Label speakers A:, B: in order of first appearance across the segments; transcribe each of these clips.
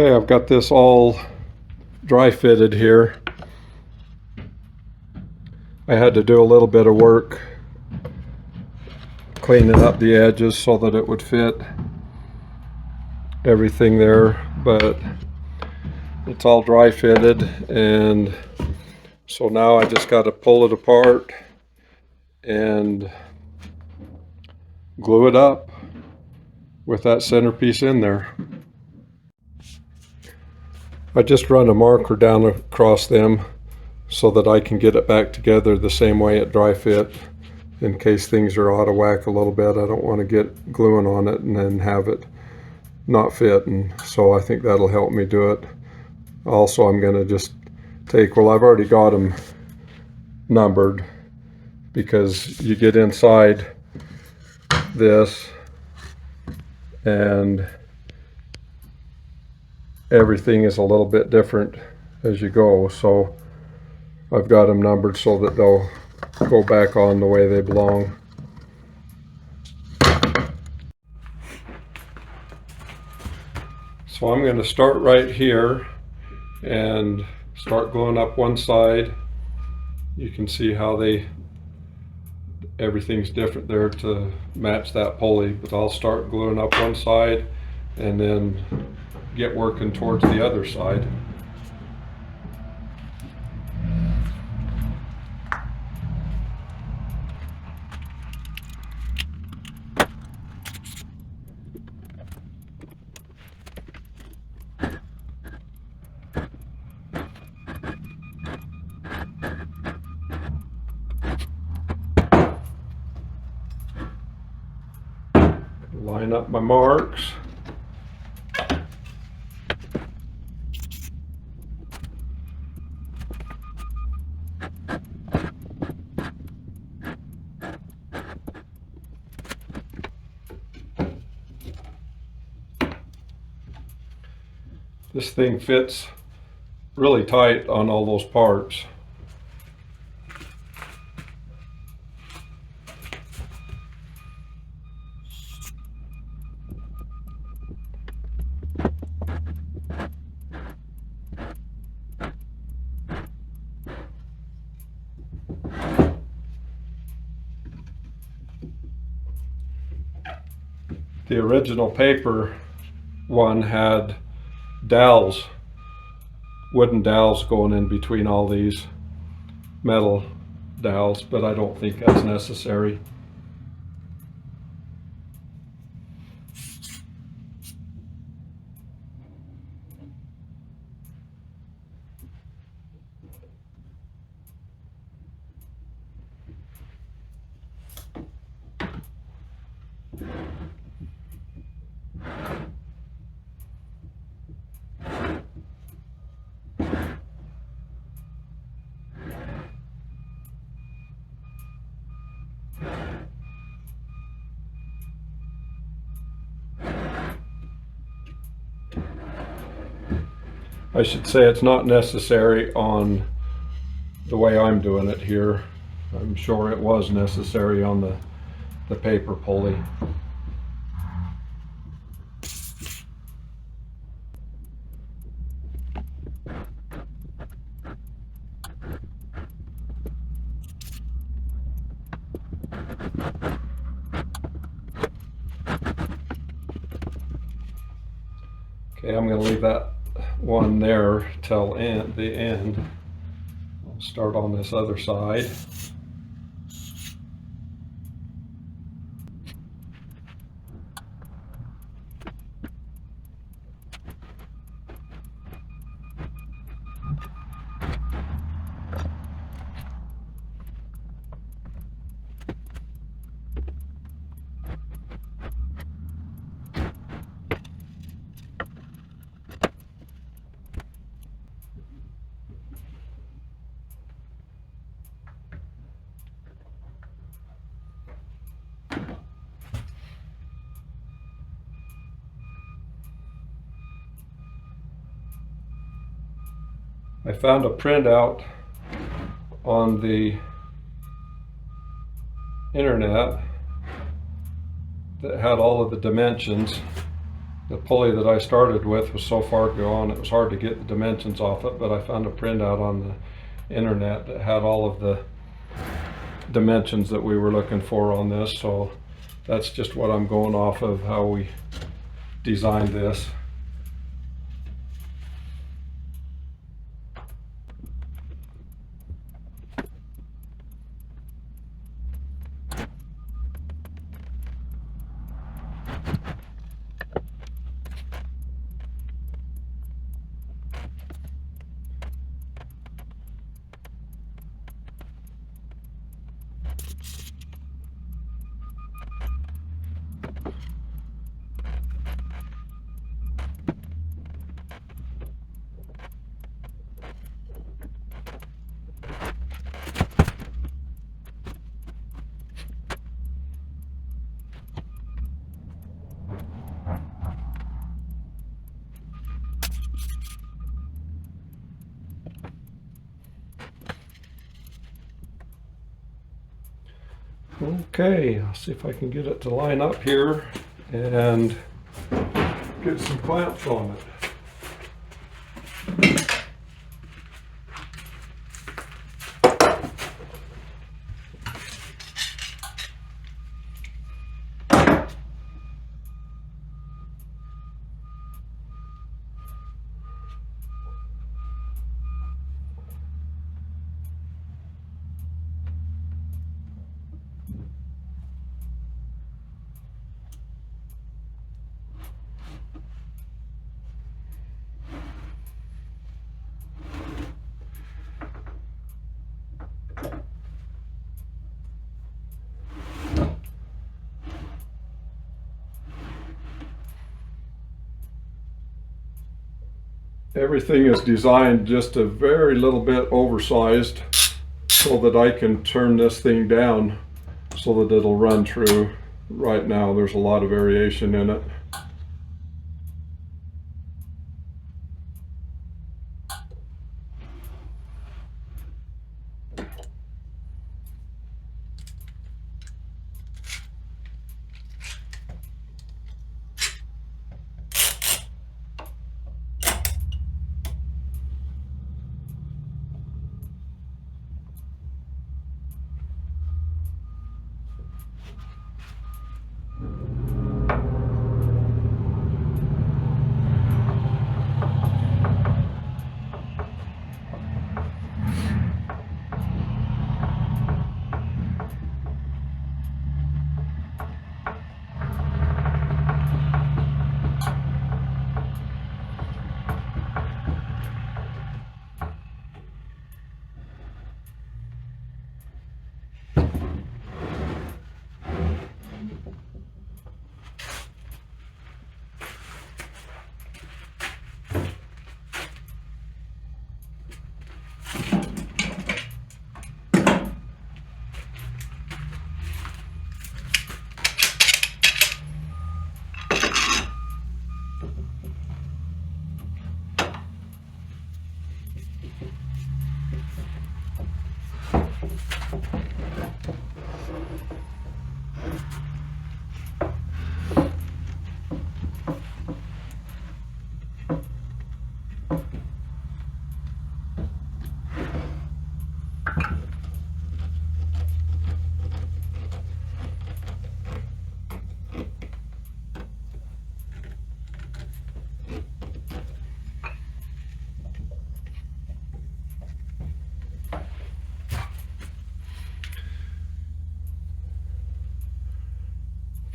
A: Okay, I've got this all dry fitted here. I had to do a little bit of work cleaning up the edges so that it would fit everything there, but it's all dry fitted, and so now I just got to pull it apart and glue it up with that centerpiece in there. I just run a marker down across them so that I can get it back together the same way it dry fit, in case things are out of whack a little bit. I don't want to get gluing on it and then have it not fit, and so I think that'll help me do it. Also, I'm going to just take, well, I've already got them numbered, because you get inside this and everything is a little bit different as you go, so I've got them numbered so that they'll go back on the way they belong. So I'm going to start right here and start gluing up one side. You can see how everything's different there to match that pulley, but I'll start gluing up one side and then get working towards the other side. Line up my marks. This thing fits really tight on all those parts. The original paper one had dowels, wooden dowels going in between all these metal dowels, but I don't think that's necessary. I should say it's not necessary on the way I'm doing it here. I'm sure it was necessary on the paper pulley. Okay, I'm going to leave that one there till the end. I'll start on this other side. I found a printout on the internet that had all of the dimensions, The pulley that I started with was so far gone it was hard to get the dimensions off it, but I found a printout on the internet that had all of the dimensions that we were looking for on this, so that's just what I'm going off of, how we designed this. Okay, I'll see if I can get it to line up here and get some clamps on it. Everything is designed just a very little bit oversized so that I can turn this thing down so that it'll run true. Right now there's a lot of variation in it.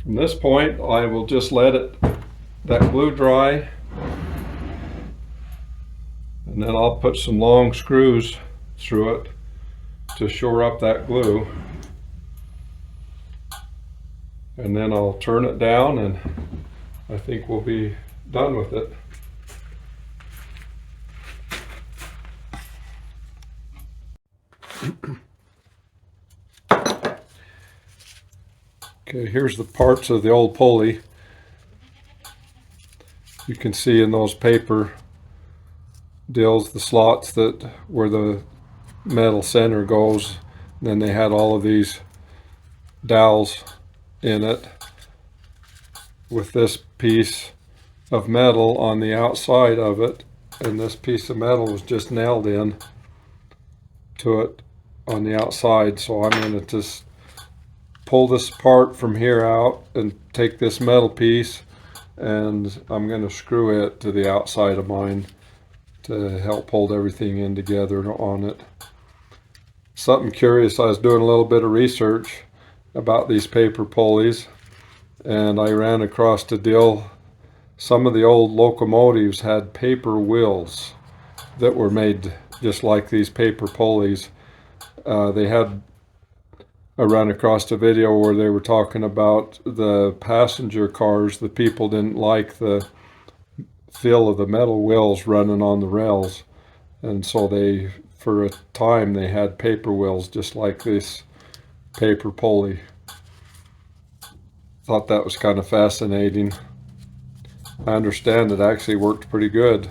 A: From this point, I will just let that glue dry, and then I'll put some long screws through it to shore up that glue. And then I'll turn it down and I think we'll be done with it. Okay, here's the parts of the old pulley. You can see in those paper deals the slots that where the metal center goes. And then they had all of these dowels in it. With this piece, of metal on the outside of it, and this piece of metal was just nailed in to it on the outside. So I'm going to just pull this part from here out and take this metal piece, and I'm going to screw it to the outside of mine to help hold everything in together on it. Something curious, I was doing a little bit of research about these paper pulleys, and I ran across the deal. Some of the old locomotives had paper wheels that were made just like these paper pulleys. They had, I ran across a video where they were talking about the passenger cars. The people didn't like the feel of the metal wheels running on the rails, and so they, for a time, they had paper wheels just like this paper pulley. Thought that was kind of fascinating. I understand it actually worked pretty good.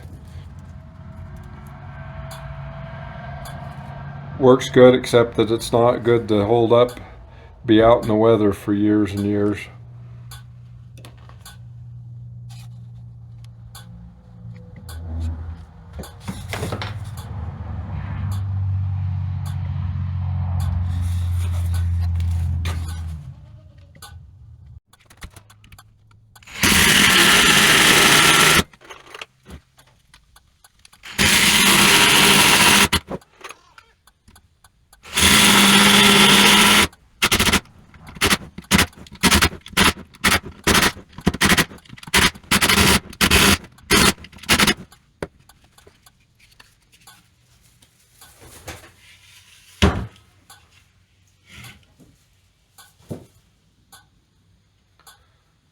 A: Works good, except that it's not good to hold up, be out in the weather for years and years.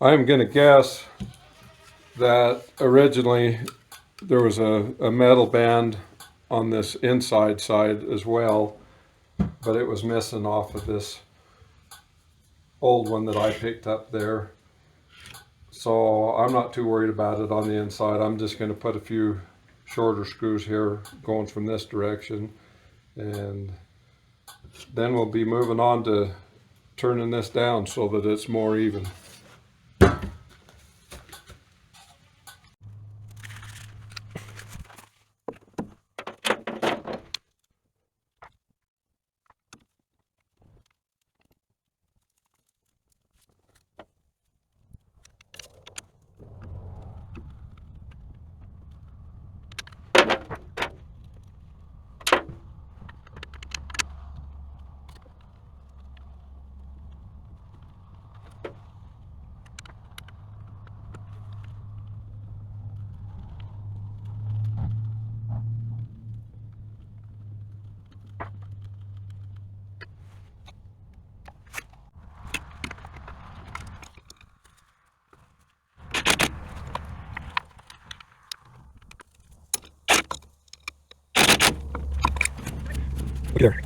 A: I'm going to guess that originally there was a metal band on this inside side as well, but it was missing off of this old one that I picked up there. So I'm not too worried about it on the inside. I'm just going to put a few shorter screws here going from this direction, and then we'll be moving on to turning this down so that it's more even. Here.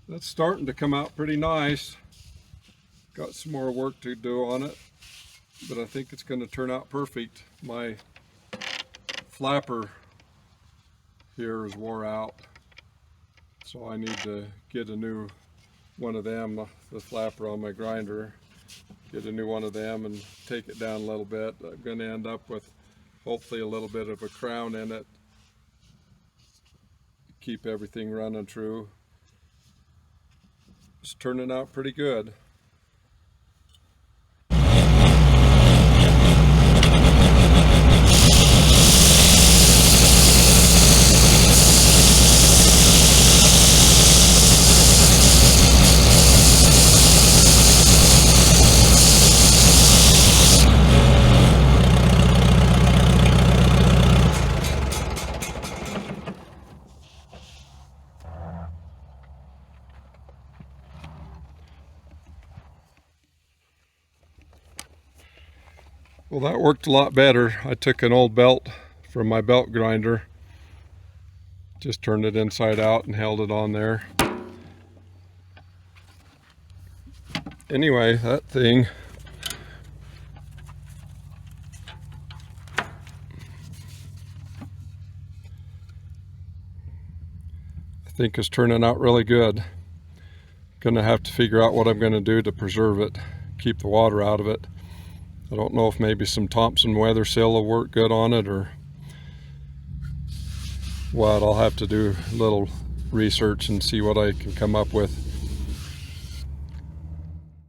A: That's starting to come out pretty nice. Got some more work to do on it, but I think it's going to turn out perfect. My flapper here is wore out, so I need to get a new one of them, the flapper on my grinder, get a new one of them and take it down a little bit. I'm going to end up with hopefully a little bit of a crown in it, keep everything running true. It's turning out pretty good. Well, that worked a lot better. I took an old belt from my belt grinder, just turned it inside out and held it on there. Anyway, that thing I think is turning out really good. Gonna have to figure out what I'm gonna do to preserve it, keep the water out of it. I don't know if maybe some Thompson weather seal will work good on it or what. I'll have to do a little research and see what I can come up with.